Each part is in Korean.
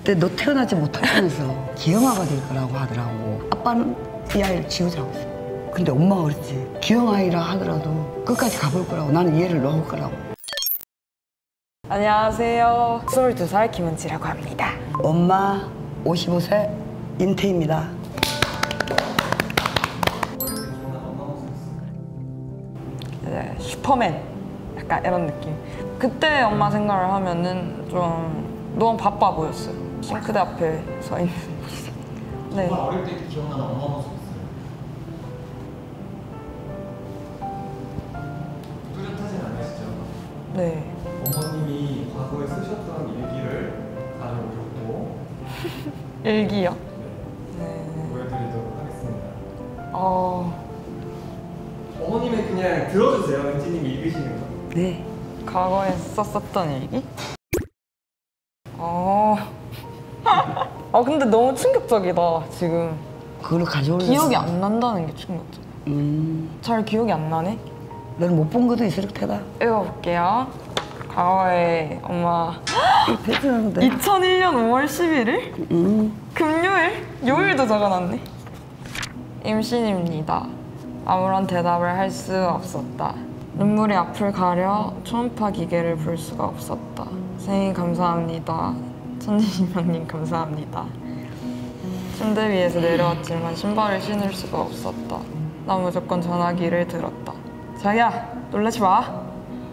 근데 너 태어나지 못하면서 기형아가 될 거라고 하더라고. 아빠는 이 아이를 지우자고 했어. 근데 엄마가 그랬지. 기형아이라 하더라도 끝까지 가볼 거라고. 나는 얘를 넣을 거라고. 안녕하세요. 22살 김은지라고 합니다. 엄마 55세 임태입니다. 이제 슈퍼맨 약간 이런 느낌. 그때 엄마 생각을 하면은 좀 너무 바빠 보였어요. 싱크대 앞에 서 있는 모습. 네. 정말 어릴 때 기억나는 엄마 모습 있어요? 뚜렷하진 않으시죠? 네. 어머님이 과거에 쓰셨던 일기를 가져오셨고 일기요? 네. 보여드리도록 하겠습니다. 어머님의 그냥 들어주세요. 은지님이 읽으시는 거. 네. 과거에 썼었던 일기? 근데 너무 충격적이다, 지금. 그걸 가져올래. 기억이 안 난다는 게 충격적. 잘 기억이 안 나네? 너는 못 본 것도 있을 테다. 읽어볼게요. 과거에 엄마 이거 배트는데. 2001년 5월 11일? 금요일? 요일도 적어놨네. 임신입니다. 아무런 대답을 할 수 없었다. 눈물이 앞을 가려 초음파 기계를 볼 수가 없었다. 생일 감사합니다. 천지신명님 감사합니다. 침대 위에서 내려왔지만 신발을 신을 수가 없었다. 나 무조건 전화기를 들었다. 자기야, 놀라지 마.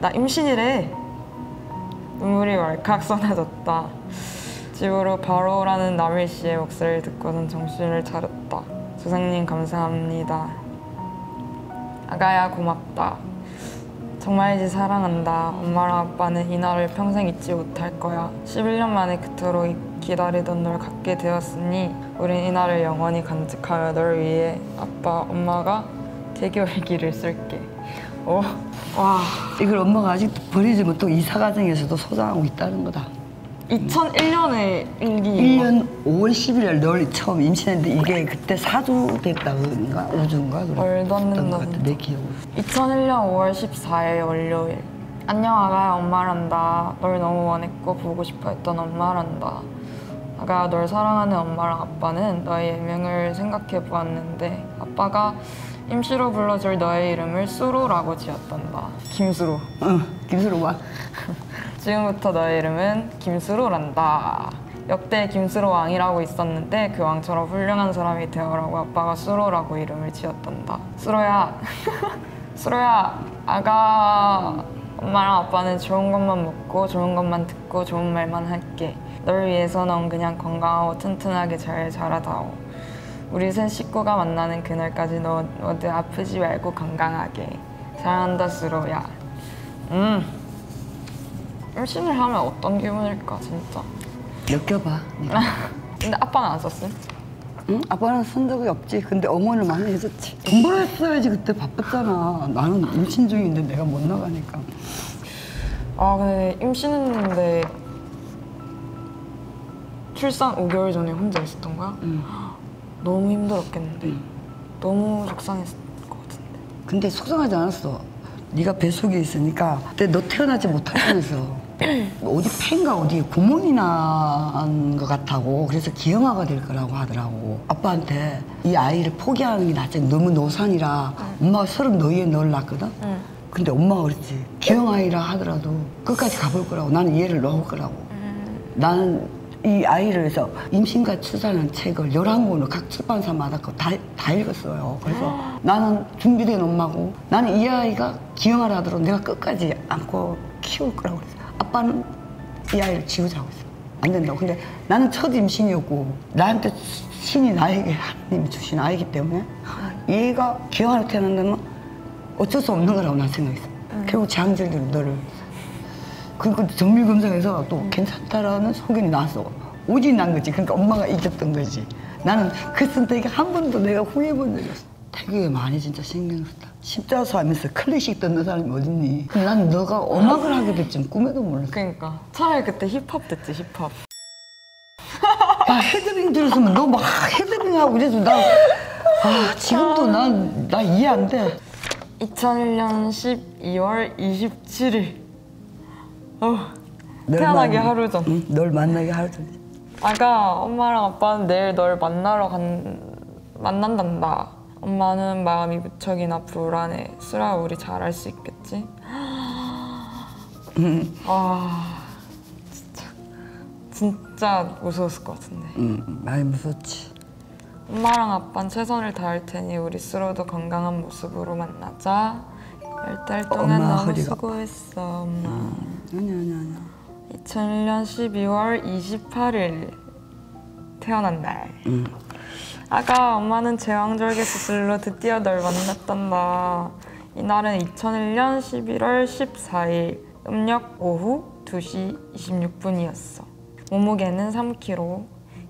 나 임신이래. 눈물이 왈칵 쏟아졌다. 집으로 바로 오라는 남일 씨의 목소리를 듣고는 정신을 차렸다. 조상님 감사합니다. 아가야 고맙다. 정말이지 사랑한다. 엄마랑 아빠는 이 날을 평생 잊지 못할 거야. 11년 만에 그토록 기다리던 널 갖게 되었으니 우린 이 날을 영원히 간직하며 널 위해 아빠, 엄마가 개교일기를 쓸게. 와. 이걸 엄마가 아직도 버리지 못하고 이사 과정에서도 소장하고 있다는 거다. 2001년에 일기. 1년 5월 11일 널 처음 임신했는데 이게 그때 4주 됐다는가 5주인가 말도 안 된다. 내 기억으로. 2001년 5월 14일 월요일. 안녕 아가야, 엄마란다. 널 너무 원했고 보고 싶어 했던 엄마란다. 아가야, 널 사랑하는 엄마랑 아빠는 너의 예명을 생각해 보았는데 아빠가 임시로 불러줄 너의 이름을 수로라고 지었단다. 김수로. 김수로 와. 지금부터 너의 이름은 김수로란다. 역대 김수로 왕이라고 있었는데 그 왕처럼 훌륭한 사람이 되어라고 아빠가 수로라고 이름을 지었단다. 수로야, 수로야, 아가 엄마랑 아빠는 좋은 것만 먹고 좋은 것만 듣고 좋은 말만 할게. 널 위해서 넌 그냥 건강하고 튼튼하게 잘 자라다오. 우리 셋 식구가 만나는 그날까지 너 모두 아프지 말고 건강하게. 사랑한다 수로야. 임신을 하면 어떤 기분일까 진짜. 느껴봐. 근데 아빠는 안 썼음? 응? 아빠는 쓴 적이 없지. 근데 어머니는 많이 해줬지. 돈 벌었어야지. 그때 바빴잖아. 나는 임신 중인데 내가 못 나가니까. 근데 임신했는데 출산 5개월 전에 혼자 있었던 거야? 너무 힘들었겠는데? 너무 속상했을 것 같은데. 근데 속상하지 않았어. 네가 뱃속에 있으니까 그때 너 태어나지 못하면서 어디 폐인가 어디에 구멍이 난 것 같다고. 그래서 기형아가 될 거라고 하더라고. 아빠한테 이 아이를 포기하는 게 낫지. 너무 노산이라. 엄마가 32에 널 낳았거든. 근데 엄마가 그랬지. 기형아이라 하더라도 끝까지 가볼 거라고. 나는 얘를 넣을 거라고. 나는 이 아이를 위해서 임신과 출산한 책을 11권을 각 출판사마다 다 읽었어요. 그래서 나는 준비된 엄마고 나는 이 아이가 기형아라 하더라도 내가 끝까지 안고 키울 거라고 그랬어요. 아빠는 이 아이를 지우자고 했어요. 안 된다고. 근데 나는 첫 임신이었고 나한테 신이 나에게 하나님이 주신 아이기 때문에 얘가 기형아로 태어난다면 어쩔 수 없는 거라고 난 생각했어. 결국 재앙절대로 너를. 그리고 정밀검사에서 또 괜찮다라는 소견이 나왔어. 오직 난 거지. 그러니까 엄마가 이겼던 거지. 나는 그 선택이 한 번도 내가 후회해본 적이 없어. 되게 많이 진짜 신경 썼다. 십자수 하면서 클래식 듣는 사람이 어딨니? 난 너가 음악을 하게 될 줄 꿈에도 몰랐어. 그러니까 차라리 그때 힙합 됐지, 힙합. 야, 헤드빙 들었으면 너 막 헤드빙하고 이래서 지금도 나 이해 안 돼. 2001년 12월 27일. 태어나기 하루 전. 응, 널 만나기 하루 전. 아가, 엄마랑 아빠는 내일 널 만난단다. 엄마는 마음이 무척이나 불안해. 수라, 우리 잘할 수 있겠지? 아, 진짜 무서웠을 것 같은데. 많이 무섭지. 엄마랑 아빠는 최선을 다할 테니 우리 수로도 건강한 모습으로 만나자. 10달 동안 엄마 너무 허리가 수고했어, 엄마. 아니야. 2001년 12월 28일 태어난 날. 아가, 엄마는 제왕절개 수술로 드디어 널 만났단다. 이날은 2001년 11월 14일 음력 오후 2시 26분이었어. 몸무게는 3kg,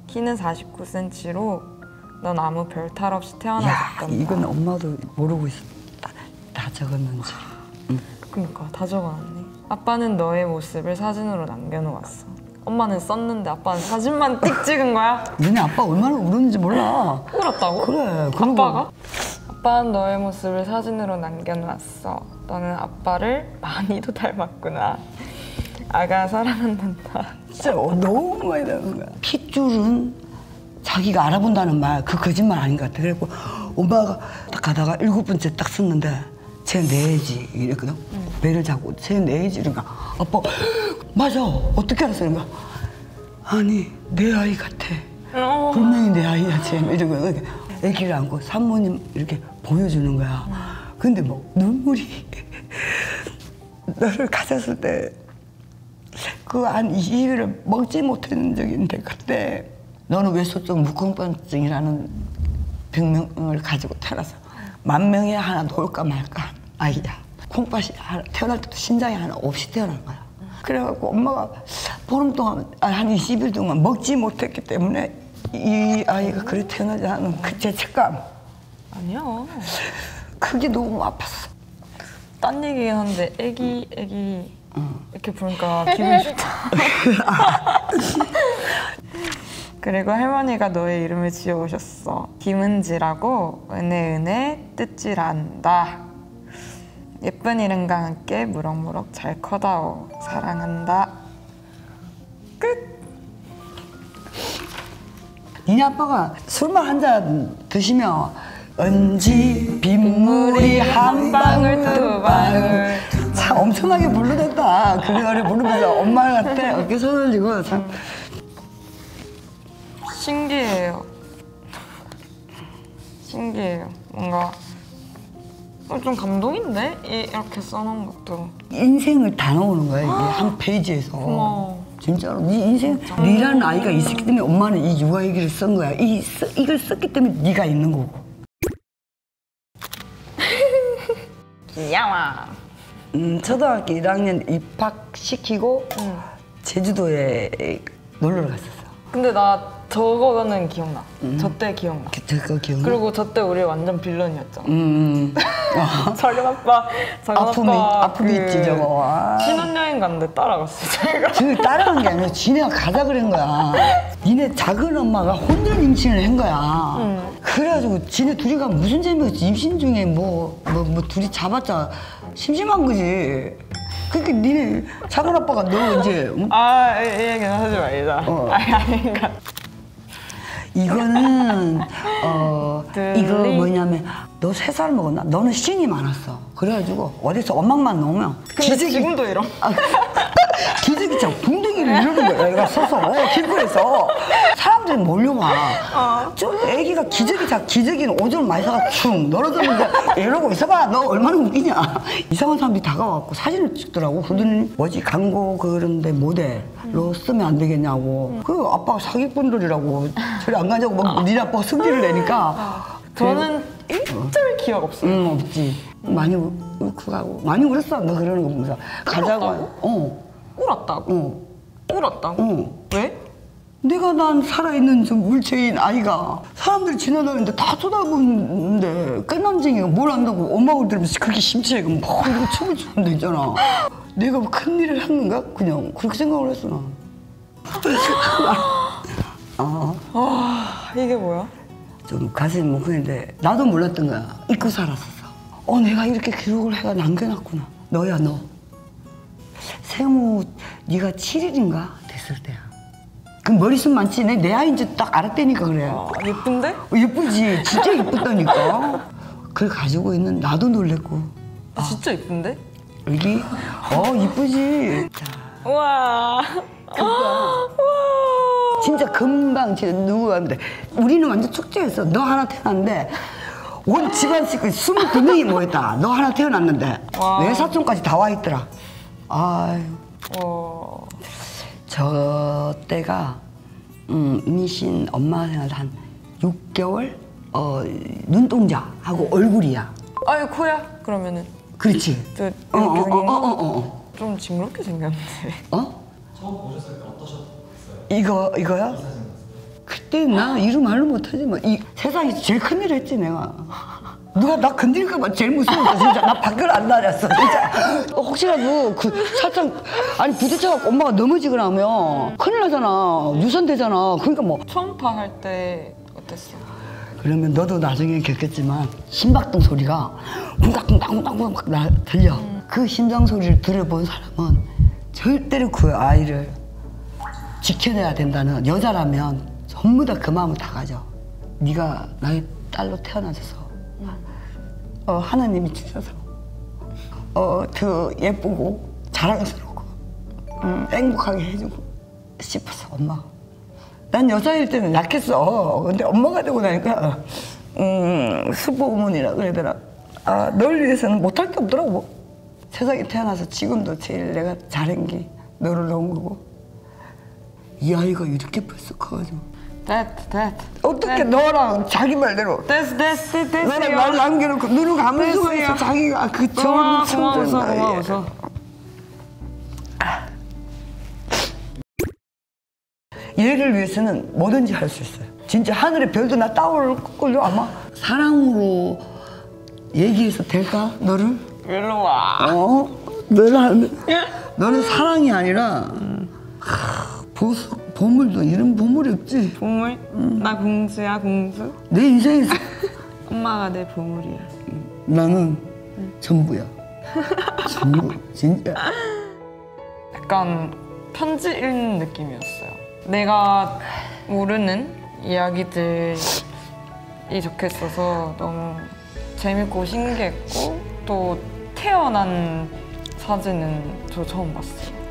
키는 49cm로 넌 아무 별 탈 없이 야, 태어나셨단다. 이건 엄마도 모르고 있어. 다 적었는지. 그러니까 다 적어놨네. 아빠는 너의 모습을 사진으로 남겨놓았어. 엄마는 썼는데 아빠는 사진만 띡 찍은 거야? 너네 아빠 얼마나 울었는지 몰라. 울었다고? 그래. 그리고 아빠가? 아빠는 너의 모습을 사진으로 남겨놓았어. 너는 아빠를 많이도 닮았구나. 아가 사랑한단다. 진짜 너무 많이 닮은 거야. 핏줄은 자기가 알아본다는 말, 그 거짓말 아닌 것 같아. 그래갖고 엄마가 딱 가다가 7번째 딱 썼는데 쟤 내지 이랬거든. 배를 잡고 쟤 내지 이러니까 아빠 맞아 어떻게 알았어? 이러니까 아니 내 아이 같아. 분명히 내 아이야 쟤 이러고 애기를 안고 산모님 이렇게 보여주는 거야. 근데 뭐 눈물이 너를 가졌을 때 그 안 2일을 먹지 못했는 적이 있는데 그때 너는 외소적 무공병증이라는 병명을 가지고 태어나서 10,000명에 하나 놓을까 말까 아이야. 콩팥이 태어날 때도 신장이 하나 없이 태어난 거야. 그래갖고 엄마가 보름 동안 한 20일 동안 먹지 못했기 때문에 이 아이가 그래 태어나지 않은 그 죄책감 아니야. 그게 너무 아팠어. 딴 얘기긴 한데 애기 이렇게 부르니까 기분이 좋다. 그리고 할머니가 너의 이름을 지어오셨어. 김은지라고 은혜 뜻지란다. 예쁜 이름과 함께 무럭무럭 잘 커다오. 사랑한다. 끝. 니네 아빠가 술만 한 잔 드시면 은지 빗물이 한 방울 두 방울 참 엄청나게 부르댔다. 그 노래 부르면서 엄마한테 어깨 손을 쥐고 참 신기해요. 뭔가 좀 감동인데? 이렇게 써놓은 것도. 인생을 다 나오는 거야 이게 한 페이지에서. 고마워. 진짜로 네 인생 네라는 아이가 있었기 때문에 엄마는 이 육아일기를 쓴 거야. 이걸 썼기 때문에 네가 있는 거고. 귀여워. 초등학교 1학년 입학시키고 제주도에 놀러 갔었어. 근데 나 저거는 기억나. 저 때 기억나. 그거 기억나? 그리고 저 때 우리 완전 빌런이었잖아. 작은 아픔이 아빠 있지 저거. 아. 신혼여행 갔는데 따라갔어 제가. 지금 따라간 게 아니라 지네가 가자 그런 거야. 니네 작은 엄마가 혼전 임신을 한 거야. 그래가지고 지네 둘이 가면 무슨 재미가 있지. 임신 중에 뭐 둘이 잡았자 심심한 거지. 그러니까 니네 작은 아빠가 너 이제 이 얘기는 하지 말자. 아니 그러니까 이거는 들리? 이거 뭐냐면 너 3살 먹었나? 너는 신이 많았어. 그래가지고 어디서 엄마만 놓으면 근데 지금도 이러. 기저귀 참 붕대기를 이러는 거야. 얘가 서서 길거리에서 사람들이 몰려와. 저 애기가 기저귀는 오줌을 많이 사가 충 널어졌는데 이러고 있어봐. 너 얼마나 웃기냐. 이상한 사람들이 다가와갖고 사진을 찍더라고. 그러더니 뭐지 광고 그런데 모델로 쓰면 안 되겠냐고. 그 아빠가 사기꾼들이라고 저리 안 가자고 막 니네 아빠가 승질을 내니까. 저는 일절 기억 없어요. 없지. 많이 울고 가고 많이 울었어. 너 그러는 거 보면서 가자고. 울었다고? 울었다고? 왜? 내가 난 살아있는 저 물체인 아이가 사람들이 지나다니는데 다 쳐다보는데 꾀남쟁이가 뭘 안다고 엄마가 들으면서 그렇게 심취해 막 이러고 춤을 추는데 있잖아. 내가 뭐 큰일을 한 건가? 그냥 그렇게 생각을 했어 난. 이게 뭐야? 좀 가슴이 뭉클했는데 나도 몰랐던 거야. 잊고 살았었어. 내가 이렇게 기록을 해가 남겨놨구나. 너야 너. 생후 네가 7일인가 됐을 때야. 그 머리숱 많지? 내 아이인지 딱 알았다니까 그래. 예쁜데? 예쁘지? 진짜 예쁘다니까. 그걸 가지고 있는 나도 놀랬고. 진짜 예쁜데? 여기 이쁘지? 자, 우와. 진짜 금방 진짜 누구한테 우리는 완전 축제였어. 너 하나 태어났는데 온 집안 식구 29명이 모였다. 너 하나 태어났는데 와. 외사촌까지 다 와 있더라. 아유. 저 때가 임신 엄마 생활 한 6개월 눈동자하고 얼굴이야. 아유 코야? 그러면은 그렇지. 저 이렇게 생긴 거? 어. 좀 징그럽게 생겼는데. 처음 보셨을 때 어떠셨어요? 이거요? 그때 나 이름 말로 못하지 뭐. 세상에서 제일 큰일 했지 내가. 누가 나 건드릴까봐 제일 무서웠어 진짜. 나 밖을 안 나갔어 진짜. 혹시라도 그 살짝 아니 부딪혀갖고 엄마가 넘어지거나 하면 큰일 나잖아. 유산되잖아. 그러니까 뭐 초음파 할 때 어땠어? 그러면 너도 나중에 겪겠지만 심박동 소리가 쿵닥쿵닥쿵닥쿵닥 막 들려. 그 심장 소리를 들어본 사람은 절대로 그 아이를 지켜내야 된다는, 여자라면 전부 다 그 마음을 다 가져. 네가 나의 딸로 태어나줘서 하나님이 주셔서 더 예쁘고 자랑스럽고 행복하게 해주고 싶어서 엄마. 난 여자일 때는 약했어. 근데 엄마가 되고 나니까 수포고문이라 그래야 되나. 널 위해서는 못할 게 없더라고. 세상에 태어나서 지금도 제일 내가 잘한 게 너를 낳은 거고. 이 아이가 이렇게 벌써 커가지고. 됐. 어떻게 너랑 자기 말대로 됐어. 너랑 날 남겨놓고 눈을 감을 수가 있어. 자기가 그 젊은 고마워서. 얘를 위해서는 뭐든지 할 수 있어요. 진짜 하늘의 별도 나 따올걸요 아마. 사랑으로 얘기해서 될까 너를? 일로 와. 너는 사랑이 아니라 보물도 이런 보물이 없지. 보물? 나 공주야 공주. 내 인생에서 엄마가 내 보물이야. 나는 전부야. 전부 진짜. 약간 편지 읽는 느낌이었어요. 내가 모르는 이야기들이 적혀 있어서 너무 재밌고 신기했고, 또 태어난 사진은 저 처음 봤어요.